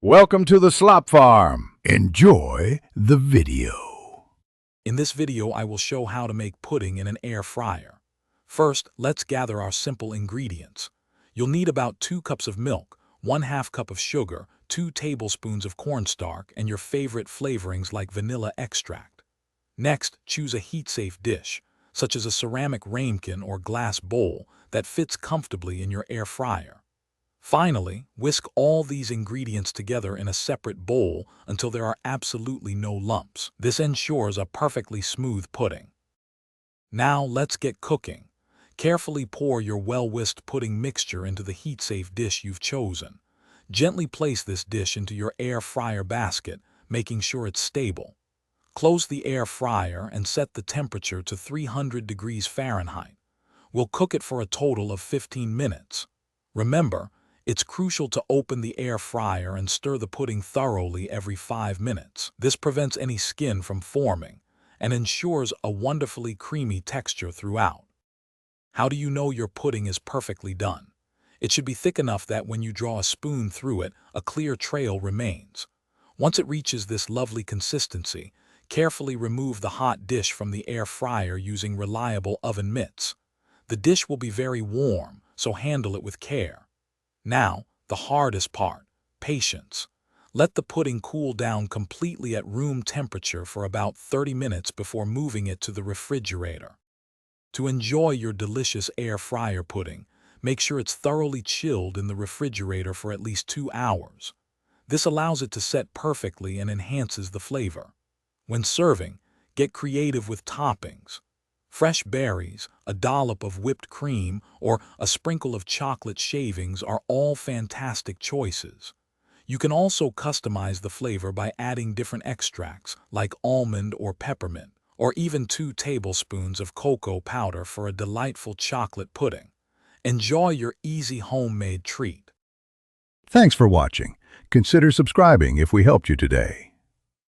Welcome to the Slop Farm. Enjoy the video. In this video, I will show how to make pudding in an air fryer. First, let's gather our simple ingredients. You'll need about 2 cups of milk, 1/2 cup of sugar, 2 tablespoons of cornstarch, and your favorite flavorings like vanilla extract. Next, choose a heat-safe dish, such as a ceramic ramekin or glass bowl that fits comfortably in your air fryer. Finally, whisk all these ingredients together in a separate bowl until there are absolutely no lumps. This ensures a perfectly smooth pudding. Now let's get cooking. Carefully pour your well-whisked pudding mixture into the heat-safe dish you've chosen. Gently place this dish into your air fryer basket, making sure it's stable. Close the air fryer and set the temperature to 300 degrees Fahrenheit. We'll cook it for a total of 15 minutes. Remember, it's crucial to open the air fryer and stir the pudding thoroughly every 5 minutes. This prevents any skin from forming and ensures a wonderfully creamy texture throughout. How do you know your pudding is perfectly done? It should be thick enough that when you draw a spoon through it, a clear trail remains. Once it reaches this lovely consistency, carefully remove the hot dish from the air fryer using reliable oven mitts. The dish will be very warm, so handle it with care. Now, the hardest part, patience. Let the pudding cool down completely at room temperature for about 30 minutes before moving it to the refrigerator. To enjoy your delicious air fryer pudding, make sure it's thoroughly chilled in the refrigerator for at least 2 hours. This allows it to set perfectly and enhances the flavor. When serving, get creative with toppings. Fresh berries, a dollop of whipped cream, or a sprinkle of chocolate shavings are all fantastic choices. You can also customize the flavor by adding different extracts like almond or peppermint, or even 2 tablespoons of cocoa powder for a delightful chocolate pudding. Enjoy your easy homemade treat. Thanks for watching. Consider subscribing if we helped you today.